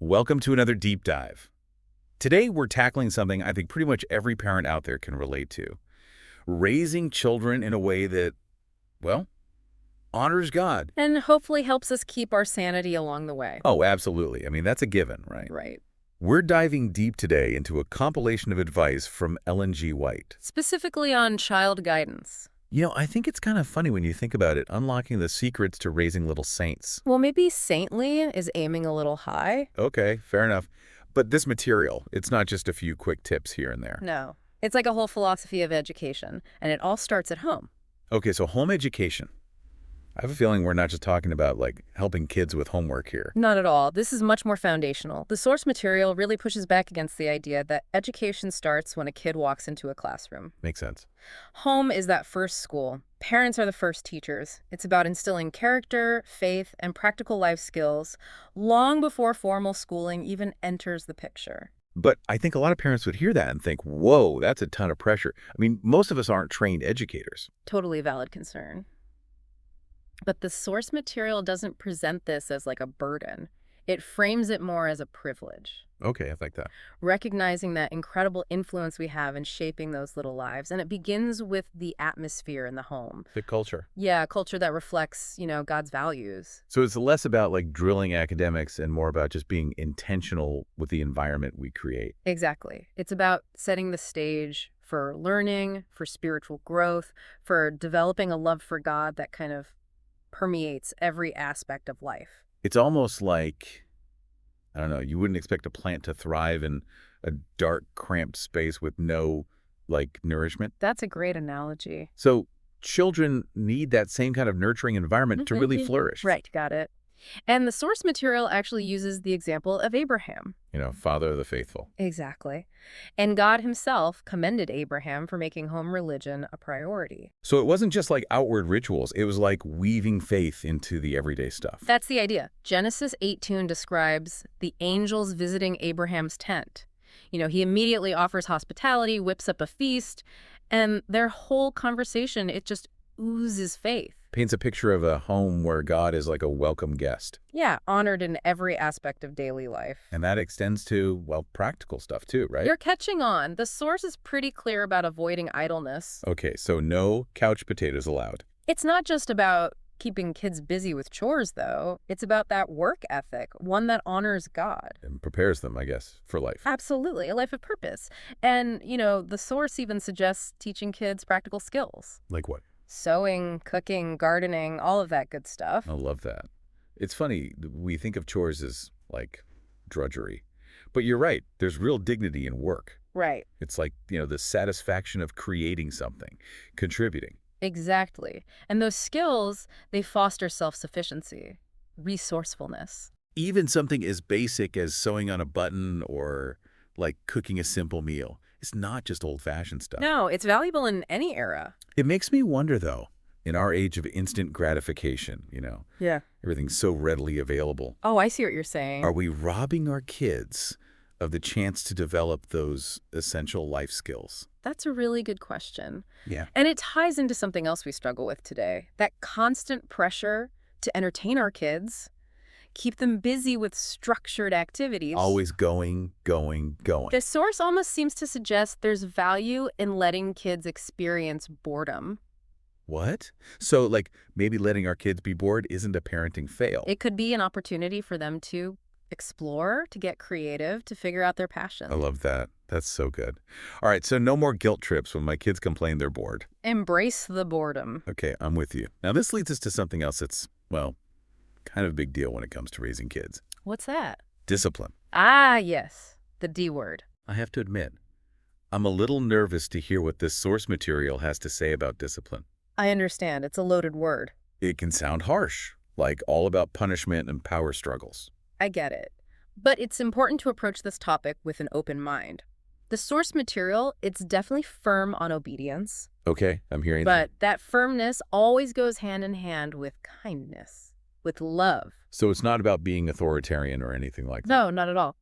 Welcome to another deep dive. Today, we're tackling something I think pretty much every parent out there can relate to. Raising children in a way that, well, honors God. And hopefully helps us keep our sanity along the way. Oh, absolutely. I mean, that's a given, right? Right. We're diving deep today into a compilation of advice from Ellen G. White. Specifically on child guidance. I think it's kind of funny when you think about it, unlocking the secrets to raising little saints. Well, maybe saintly is aiming a little high. Okay, fair enough. But this material, it's not just a few quick tips here and there. No. It's like a whole philosophy of education, and it all starts at home. Okay, so home education. I have a feeling we're not just talking about, helping kids with homework here. Not at all. This is much more foundational. The source material really pushes back against the idea that education starts when a kid walks into a classroom. Makes sense. Home is that first school. Parents are the first teachers. It's about instilling character, faith, and practical life skills long before formal schooling even enters the picture. But I think a lot of parents would hear that and think, whoa, that's a ton of pressure. I mean, most of us aren't trained educators. Totally valid concern. But the source material doesn't present this as like a burden. It frames it more as a privilege, Okay, I like that. recognizing that incredible influence we have in shaping those little lives. And it begins with the atmosphere in the home. The culture. Yeah, a culture that reflects, God's values. So it's less about drilling academics and more about just being intentional with the environment we create. Exactly. It's about setting the stage for learning, for spiritual growth, for developing a love for God that kind of permeates every aspect of life. It's almost like, I don't know, you wouldn't expect a plant to thrive in a dark, cramped space with no, nourishment. That's a great analogy. So children need that same kind of nurturing environment to really flourish. Right, got it. And the source material actually uses the example of Abraham. Father of the faithful. Exactly. And God himself commended Abraham for making home religion a priority. So it wasn't just outward rituals. It was weaving faith into the everyday stuff. That's the idea. Genesis 8:2 describes the angels visiting Abraham's tent. He immediately offers hospitality, whips up a feast, and their whole conversation, it just oozes faith. Paints a picture of a home where God is like a welcome guest. Yeah, honored in every aspect of daily life. And that extends to, practical stuff too, right? You're catching on. The source is pretty clear about avoiding idleness. Okay, so no couch potatoes allowed. It's not just about keeping kids busy with chores, though. It's about that work ethic, one that honors God. And prepares them, I guess, for life. Absolutely, a life of purpose. And, the source even suggests teaching kids practical skills. Like what? Sewing, cooking, gardening, all of that good stuff. I love that. It's funny, we think of chores as, drudgery. But you're right, there's real dignity in work. Right. It's the satisfaction of creating something, contributing. Exactly. And those skills, they foster self-sufficiency, resourcefulness. Even something as basic as sewing on a button or, cooking a simple meal. It's not just old-fashioned stuff. No, it's valuable in any era. It makes me wonder, though, in our age of instant gratification, Yeah. everything's so readily available. Oh, I see what you're saying. Are we robbing our kids of the chance to develop those essential life skills? That's a really good question. Yeah. And it ties into something else we struggle with today. That constant pressure to entertain our kids, keep them busy with structured activities. Always going. The source almost seems to suggest there's value in letting kids experience boredom. What? So, maybe letting our kids be bored isn't a parenting fail. It could be an opportunity for them to explore, to get creative, to figure out their passion. I love that. That's so good. All right, so no more guilt trips when my kids complain they're bored. Embrace the boredom. Okay, I'm with you. Now, this leads us to something else that's, kind of a big deal when it comes to raising kids. What's that? Discipline. Ah, yes. The D word. I have to admit, I'm a little nervous to hear what this source material has to say about discipline. I understand. It's a loaded word. It can sound harsh, all about punishment and power struggles. I get it. But it's important to approach this topic with an open mind. The source material, it's definitely firm on obedience. Okay, I'm hearing But that firmness always goes hand in hand with kindness, with love. So it's not about being authoritarian or anything like that? No, not at all.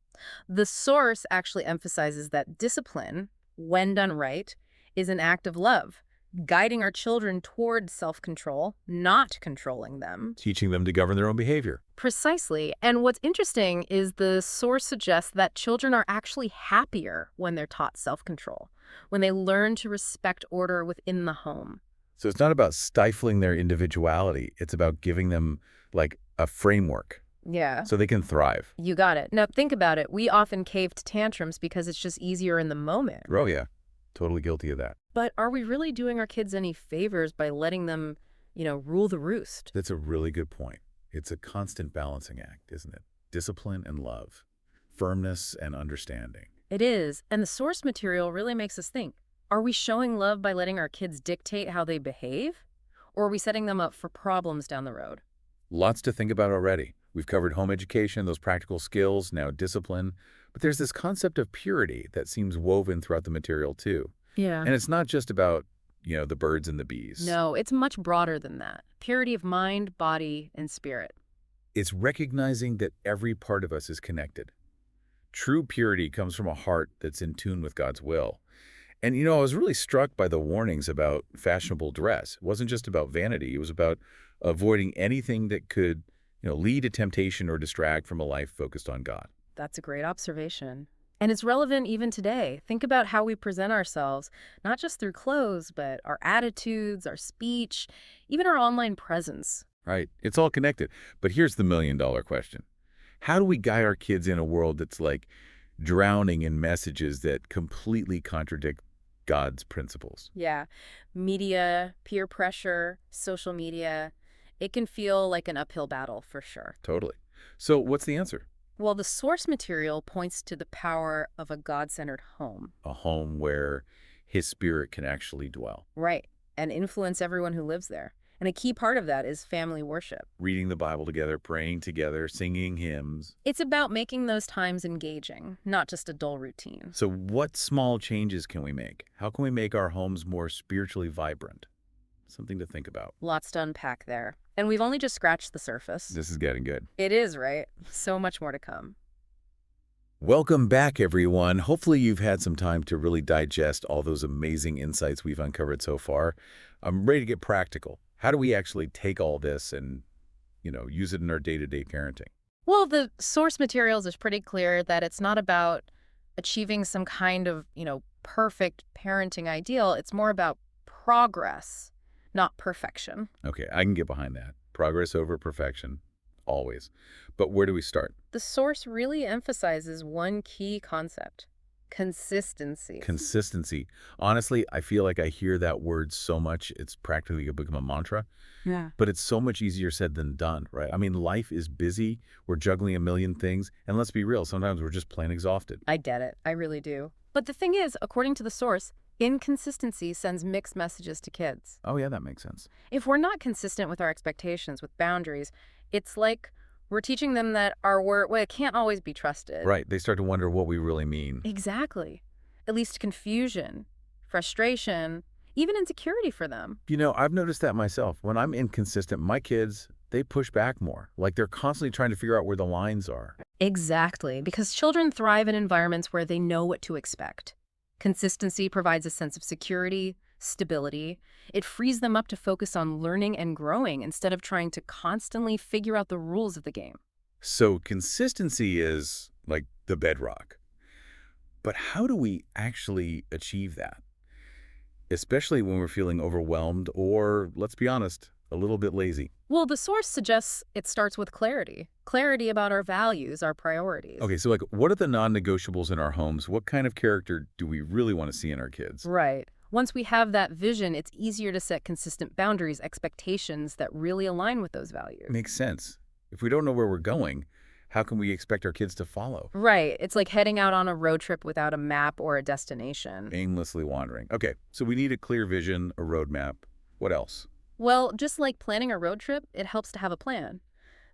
The source actually emphasizes that discipline, when done right, is an act of love, guiding our children toward self-control, not controlling them. Teaching them to govern their own behavior. Precisely. And what's interesting is the source suggests that children are actually happier when they're taught self-control, when they learn to respect order within the home. So it's not about stifling their individuality. It's about giving them, like, a framework Yeah. so they can thrive. You got it. Now, think about it. We often cave to tantrums because it's just easier in the moment. Oh, yeah. Totally guilty of that. But are we really doing our kids any favors by letting them, rule the roost? That's a really good point. It's a constant balancing act, isn't it? Discipline and love. Firmness and understanding. It is. And the source material really makes us think. Are we showing love by letting our kids dictate how they behave? Or are we setting them up for problems down the road? Lots to think about already. We've covered home education, those practical skills, now discipline. But there's this concept of purity that seems woven throughout the material, too. Yeah. And it's not just about, the birds and the bees. No, it's much broader than that. Purity of mind, body, and spirit. It's recognizing that every part of us is connected. True purity comes from a heart that's in tune with God's will. And, I was really struck by the warnings about fashionable dress. It wasn't just about vanity. It was about avoiding anything that could, lead to temptation or distract from a life focused on God. That's a great observation. And it's relevant even today. Think about how we present ourselves, not just through clothes, but our attitudes, our speech, even our online presence. Right? It's all connected. But here's the million-dollar question. How do we guide our kids in a world that's like drowning in messages that completely contradict God's principles? Yeah. Media, peer pressure, social media. It can feel like an uphill battle for sure. Totally. So what's the answer? Well, the source material points to the power of a God-centered home. A home where His Spirit can actually dwell. Right. And influence everyone who lives there. And a key part of that is family worship. Reading the Bible together, praying together, singing hymns. It's about making those times engaging, not just a dull routine. So what small changes can we make? How can we make our homes more spiritually vibrant? Something to think about. Lots to unpack there. And we've only just scratched the surface. This is getting good. It is, right? So much more to come. Welcome back, everyone. Hopefully you've had some time to really digest all those amazing insights we've uncovered so far. I'm ready to get practical. How do we actually take all this and, use it in our day-to-day parenting? Well, the source materials is pretty clear that it's not about achieving some kind of, perfect parenting ideal. It's more about progress, not perfection. Okay, I can get behind that. Progress over perfection, always. But where do we start? The source really emphasizes one key concept: consistency. Consistency. Honestly, I feel like I hear that word so much, it's practically become a mantra. Yeah. But it's so much easier said than done, right? I mean, life is busy. We're juggling a million things. And let's be real, sometimes we're just plain exhausted. I get it. I really do. But the thing is, according to the source, inconsistency sends mixed messages to kids. Oh, yeah, that makes sense. If we're not consistent with our expectations, with boundaries, it's like we're teaching them that our word, it can't always be trusted. Right. They start to wonder what we really mean. Exactly. It leads to confusion, frustration, even insecurity for them. I've noticed that myself. When I'm inconsistent, my kids, they push back more. Like they're constantly trying to figure out where the lines are. Exactly, because children thrive in environments where they know what to expect. Consistency provides a sense of security, stability. It frees them up to focus on learning and growing instead of trying to constantly figure out the rules of the game. So consistency is like the bedrock. But how do we actually achieve that? Especially when we're feeling overwhelmed or, let's be honest, a little bit lazy. Well, the source suggests it starts with clarity. Clarity about our values, our priorities. Okay, so what are the non-negotiables in our homes? What kind of character do we really want to see in our kids? Right. Once we have that vision, it's easier to set consistent boundaries, expectations that really align with those values. Makes sense. If we don't know where we're going, how can we expect our kids to follow? Right. It's like heading out on a road trip without a map or a destination. Aimlessly wandering. Okay, so we need a clear vision, a roadmap. What else? Well, just like planning a road trip, it helps to have a plan.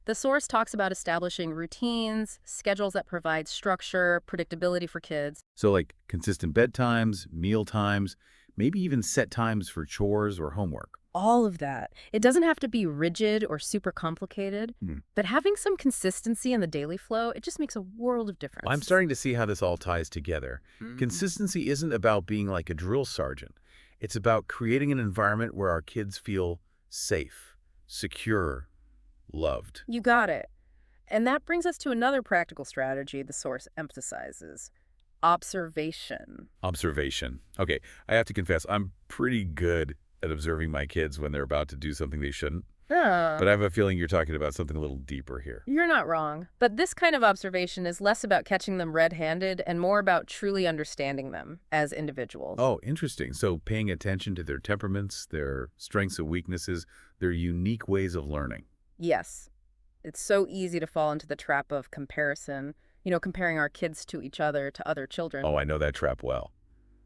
The source talks about establishing routines, schedules that provide structure, predictability for kids. So like consistent bedtimes, meal times, maybe even set times for chores or homework. All of that. It doesn't have to be rigid or super complicated, but having some consistency in the daily flow, it just makes a world of difference. I'm starting to see how this all ties together. Consistency isn't about being like a drill sergeant. It's about creating an environment where our kids feel safe, secure, loved. You got it. And that brings us to another practical strategy the source emphasizes: observation. Observation. Okay, I have to confess, I'm pretty good at observing my kids when they're about to do something they shouldn't. Yeah. But I have a feeling you're talking about something a little deeper here. You're not wrong. But this kind of observation is less about catching them red-handed and more about truly understanding them as individuals. Oh, interesting. So paying attention to their temperaments, their strengths and weaknesses, their unique ways of learning. Yes. It's so easy to fall into the trap of comparison, comparing our kids to each other, to other children. Oh, I know that trap well.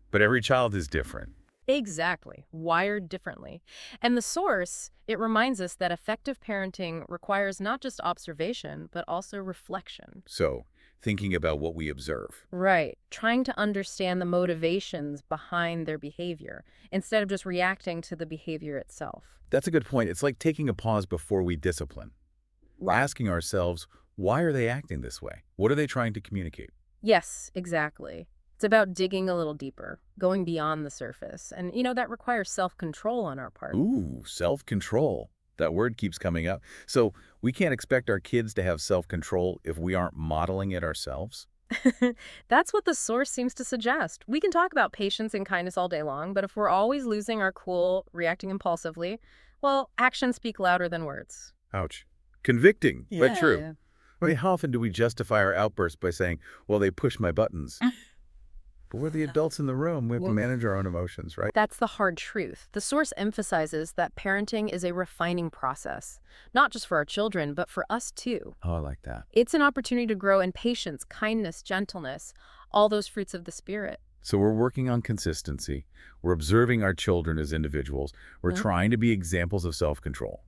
But every child is different. Exactly. Wired differently. And the source, it reminds us that effective parenting requires not just observation, but also reflection. So thinking about what we observe. Right. Trying to understand the motivations behind their behavior instead of just reacting to the behavior itself. That's a good point. It's like taking a pause before we discipline. Asking ourselves, why are they acting this way? What are they trying to communicate? Yes, exactly. It's about digging a little deeper, going beyond the surface. And, that requires self-control on our part. Ooh, self-control. That word keeps coming up. So we can't expect our kids to have self-control if we aren't modeling it ourselves? That's what the source seems to suggest. We can talk about patience and kindness all day long, but if we're always losing our cool, reacting impulsively, well, actions speak louder than words. Ouch. Convicting, but true. Yeah. I mean, how often do we justify our outbursts by saying, well, they push my buttons? But we're the adults in the room. We have to manage our own emotions, right? That's the hard truth. The source emphasizes that parenting is a refining process, not just for our children, but for us too. Oh, I like that. It's an opportunity to grow in patience, kindness, gentleness, all those fruits of the spirit. So we're working on consistency. We're observing our children as individuals. We're trying to be examples of self-control.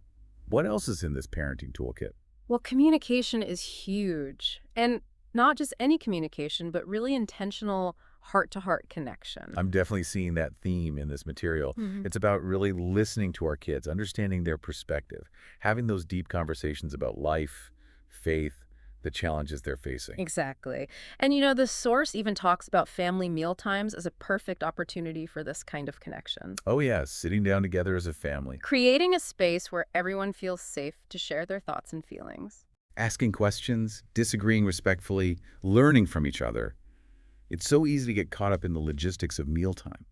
What else is in this parenting toolkit? Well, communication is huge. And not just any communication, but really intentional heart-to-heart connection. I'm definitely seeing that theme in this material. It's about really listening to our kids, understanding their perspective, having those deep conversations about life, faith, the challenges they're facing. Exactly. And the source even talks about family meal times as a perfect opportunity for this kind of connection. Oh, yeah, sitting down together as a family. Creating a space where everyone feels safe to share their thoughts and feelings. Asking questions, disagreeing respectfully, learning from each other. It's so easy to get caught up in the logistics of mealtime,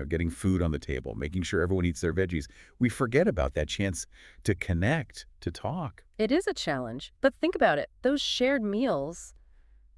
getting food on the table, making sure everyone eats their veggies. We forget about that chance to connect, to talk. It is a challenge, but think about it. Those shared meals,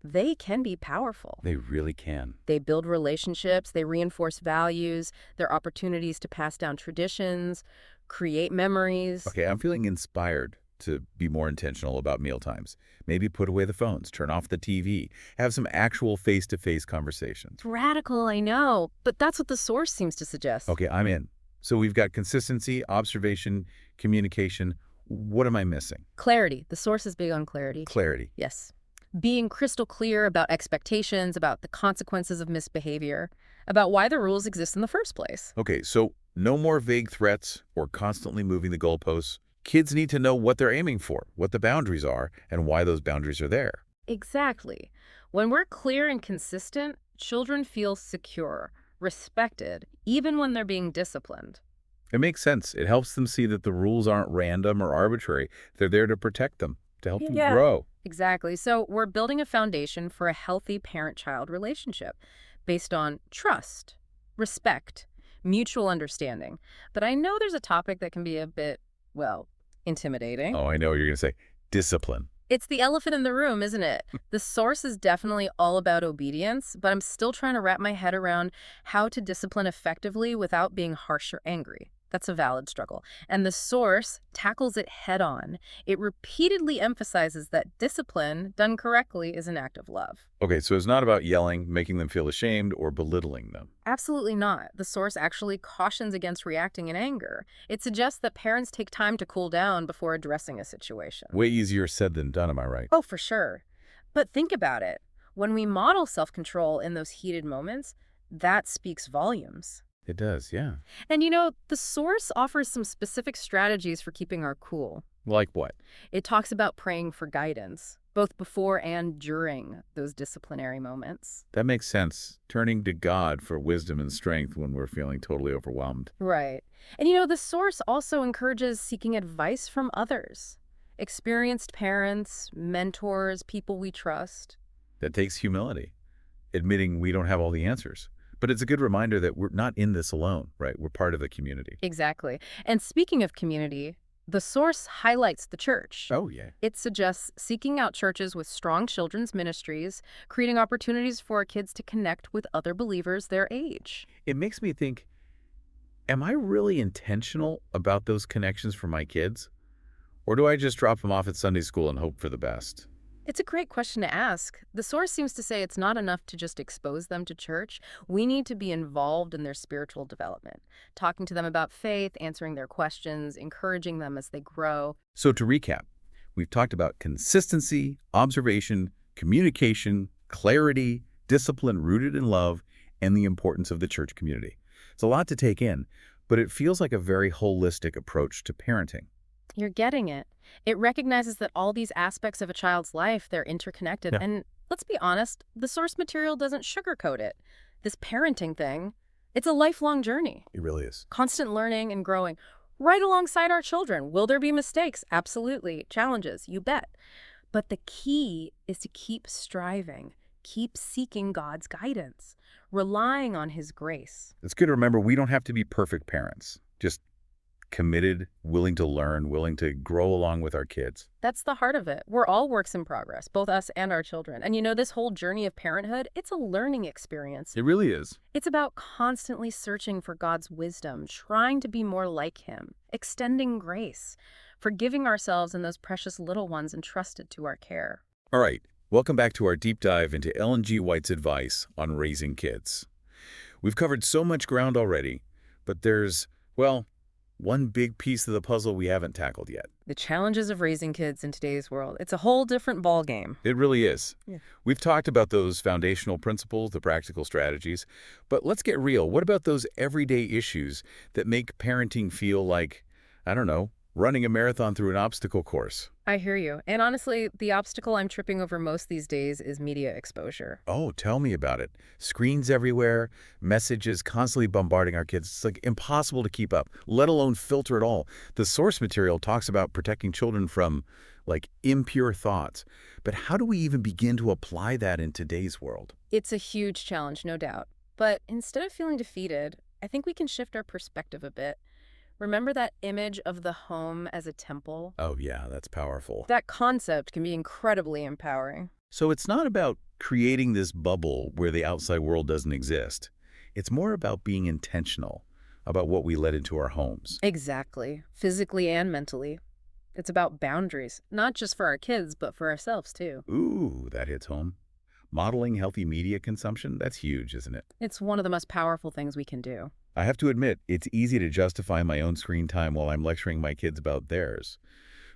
they can be powerful. They really can. They build relationships, they reinforce values, they're opportunities to pass down traditions, create memories. Okay, I'm feeling inspired to be more intentional about meal times. Maybe put away the phones, turn off the TV, have some actual face-to-face conversations. It's radical, I know, but that's what the source seems to suggest. Okay, I'm in. So we've got consistency, observation, communication. What am I missing? Clarity. The source is big on clarity. Clarity. Yes. Being crystal clear about expectations, about the consequences of misbehavior, about why the rules exist in the first place. Okay, so no more vague threats or constantly moving the goalposts. Kids need to know what they're aiming for, what the boundaries are, and why those boundaries are there. Exactly. When we're clear and consistent, children feel secure, respected, even when they're being disciplined. It makes sense. It helps them see that the rules aren't random or arbitrary. They're there to protect them, to help them grow. Exactly. So we're building a foundation for a healthy parent-child relationship based on trust, respect, mutual understanding. But I know there's a topic that can be a bit, intimidating. Oh, I know what you're going to say. Discipline. It's the elephant in the room, isn't it? The source is definitely all about obedience, but I'm still trying to wrap my head around how to discipline effectively without being harsh or angry. That's a valid struggle. And the source tackles it head on. It repeatedly emphasizes that discipline, done correctly, is an act of love. Okay, so it's not about yelling, making them feel ashamed, or belittling them. Absolutely not. The source actually cautions against reacting in anger. It suggests that parents take time to cool down before addressing a situation. Way easier said than done, am I right? Oh, for sure. But think about it. When we model self-control in those heated moments, that speaks volumes. It does, yeah. And the source offers some specific strategies for keeping our cool. Like what? It talks about praying for guidance, both before and during those disciplinary moments. That makes sense. Turning to God for wisdom and strength when we're feeling totally overwhelmed. Right. And the source also encourages seeking advice from others. Experienced parents, mentors, people we trust. That takes humility, admitting we don't have all the answers. But it's a good reminder that we're not in this alone, right? We're part of the community. Exactly. And speaking of community, the source highlights the church. Oh, yeah. It suggests seeking out churches with strong children's ministries, creating opportunities for our kids to connect with other believers their age. It makes me think, am I really intentional about those connections for my kids? Or do I just drop them off at Sunday school and hope for the best? It's a great question to ask. The source seems to say it's not enough to just expose them to church. We need to be involved in their spiritual development, talking to them about faith, answering their questions, encouraging them as they grow. So to recap, we've talked about consistency, observation, communication, clarity, discipline rooted in love, and the importance of the church community. It's a lot to take in, but it feels like a very holistic approach to parenting. You're getting it. It recognizes that all these aspects of a child's life, they're interconnected. Yeah. And let's be honest, the source material doesn't sugarcoat it. This parenting thing, it's a lifelong journey. It really is. Constant learning and growing right alongside our children. Will there be mistakes? Absolutely. Challenges? You bet. But the key is to keep striving, keep seeking God's guidance, relying on His grace. It's good to remember we don't have to be perfect parents, just committed, willing to learn, willing to grow along with our kids. That's the heart of it. We're all works in progress, both us and our children. And this whole journey of parenthood, it's a learning experience. It really is. It's about constantly searching for God's wisdom, trying to be more like Him, extending grace, forgiving ourselves and those precious little ones entrusted to our care. All right, welcome back to our deep dive into Ellen G. White's advice on raising kids. We've covered so much ground already, but there's, well, one big piece of the puzzle we haven't tackled yet. The challenges of raising kids in today's world, it's a whole different ballgame. It really is. Yeah. We've talked about those foundational principles, the practical strategies, but let's get real. What about those everyday issues that make parenting feel like, I don't know, running a marathon through an obstacle course? I hear you. And honestly, the obstacle I'm tripping over most these days is media exposure. Oh, tell me about it. Screens everywhere, messages constantly bombarding our kids. It's like impossible to keep up, let alone filter it all. The source material talks about protecting children from, like, impure thoughts. But how do we even begin to apply that in today's world? It's a huge challenge, no doubt. But instead of feeling defeated, I think we can shift our perspective a bit. Remember that image of the home as a temple? Oh, yeah, that's powerful. That concept can be incredibly empowering. So it's not about creating this bubble where the outside world doesn't exist. It's more about being intentional about what we let into our homes. Exactly. Physically and mentally. It's about boundaries, not just for our kids, but for ourselves, too. Ooh, that hits home. Modeling healthy media consumption, that's huge, isn't it? It's one of the most powerful things we can do. I have to admit, it's easy to justify my own screen time while I'm lecturing my kids about theirs.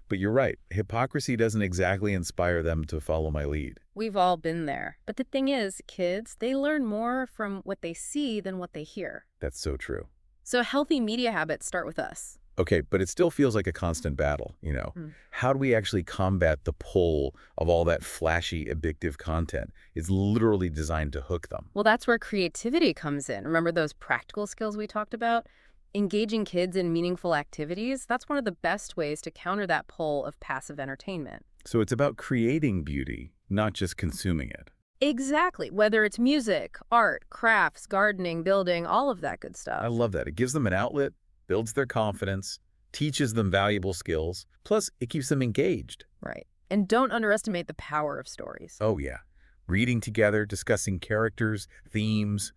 But you're right, hypocrisy doesn't exactly inspire them to follow my lead. We've all been there. But the thing is, kids, they learn more from what they see than what they hear. That's so true. So healthy media habits start with us. Okay, but it still feels like a constant battle, you know. How do we actually combat the pull of all that flashy, addictive content? It's literally designed to hook them. Well, that's where creativity comes in. Remember those practical skills we talked about? Engaging kids in meaningful activities, that's one of the best ways to counter that pull of passive entertainment. So it's about creating beauty, not just consuming it. Exactly. Whether it's music, art, crafts, gardening, building, all of that good stuff. I love that. It gives them an outlet, builds their confidence, teaches them valuable skills, plus it keeps them engaged. Right. And don't underestimate the power of stories. Oh, yeah. Reading together, discussing characters, themes,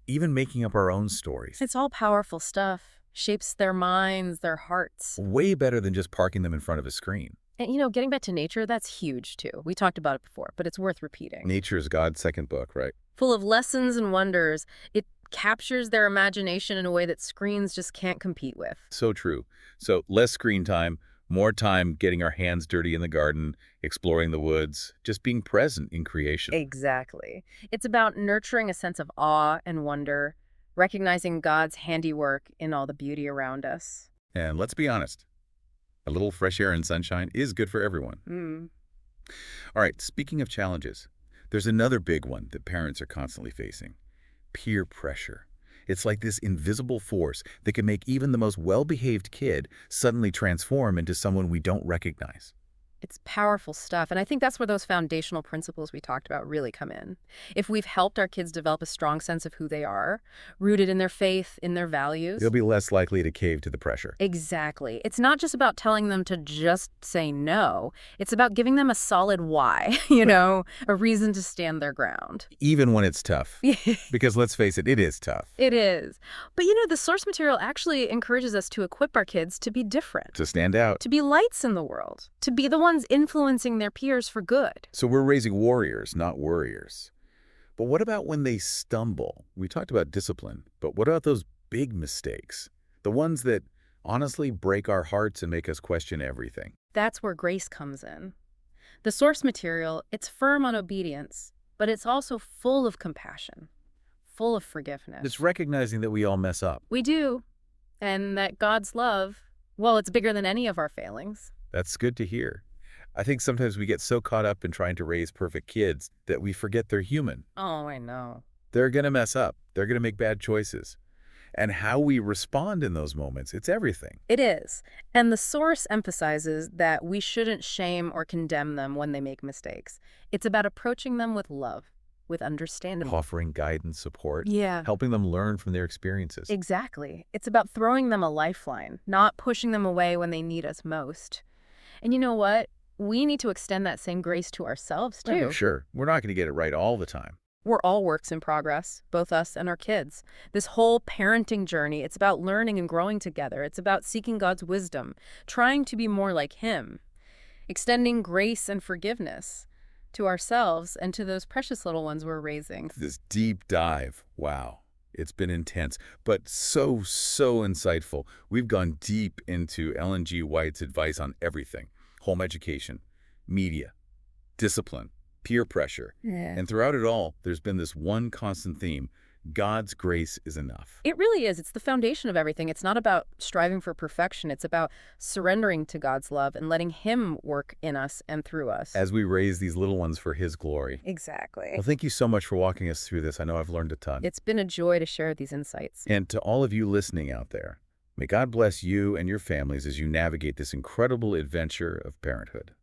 even making up our own stories. It's all powerful stuff. Shapes their minds, their hearts. Way better than just parking them in front of a screen. And getting back to nature, that's huge too. We talked about it before, but it's worth repeating. Nature is God's second book, right? Full of lessons and wonders. It captures their imagination in a way that screens just can't compete with. So true. So less screen time, more time getting our hands dirty in the garden, exploring the woods, just being present in creation. Exactly. It's about nurturing a sense of awe and wonder, recognizing God's handiwork in all the beauty around us. And let's be honest, A little fresh air and sunshine is good for everyone. Mm. All right, speaking of challenges, there's another big one that parents are constantly facing: peer pressure. It's like this invisible force that can make even the most well-behaved kid suddenly transform into someone we don't recognize. It's powerful stuff. And I think that's where those foundational principles we talked about really come in. If we've helped our kids develop a strong sense of who they are, rooted in their faith, in their values. They'll be less likely to cave to the pressure. Exactly. It's not just about telling them to just say no. It's about giving them a solid why, a reason to stand their ground. Even when it's tough. Because let's face it, it is tough. It is. But the source material actually encourages us to equip our kids to be different, To stand out. to be lights in the world, to be the ones influencing their peers for good. So we're raising warriors, not worriers. But what about when they stumble? We talked about discipline, but what about those big mistakes? The ones that honestly break our hearts and make us question everything. That's where grace comes in. The source material, it's firm on obedience, but it's also full of compassion, full of forgiveness. It's recognizing that we all mess up. We do. And that God's love, well, it's bigger than any of our failings. That's good to hear. I think sometimes we get so caught up in trying to raise perfect kids that we forget they're human. Oh, I know. They're going to mess up. They're going to make bad choices. And how we respond in those moments, it's everything. It is. And the source emphasizes that we shouldn't shame or condemn them when they make mistakes. It's about approaching them with love, with understanding. Offering guidance, support, Yeah. helping them learn from their experiences. Exactly. It's about throwing them a lifeline, not pushing them away when they need us most. And you know what? We need to extend that same grace to ourselves, too. Sure, we're not going to get it right all the time. We're all works in progress, both us and our kids. This whole parenting journey, it's about learning and growing together. It's about seeking God's wisdom, trying to be more like Him, extending grace and forgiveness to ourselves and to those precious little ones we're raising. This deep dive, wow, it's been intense, but so insightful. We've gone deep into Ellen G. White's advice on everything: home education, media, discipline, peer pressure. Yeah. And throughout it all, there's been this one constant theme: God's grace is enough. It really is. It's the foundation of everything. It's not about striving for perfection. It's about surrendering to God's love and letting Him work in us and through us. As we raise these little ones for His glory. Exactly. Well, thank you so much for walking us through this. I know I've learned a ton. It's been a joy to share these insights. And to all of you listening out there, may God bless you and your families as you navigate this incredible adventure of parenthood.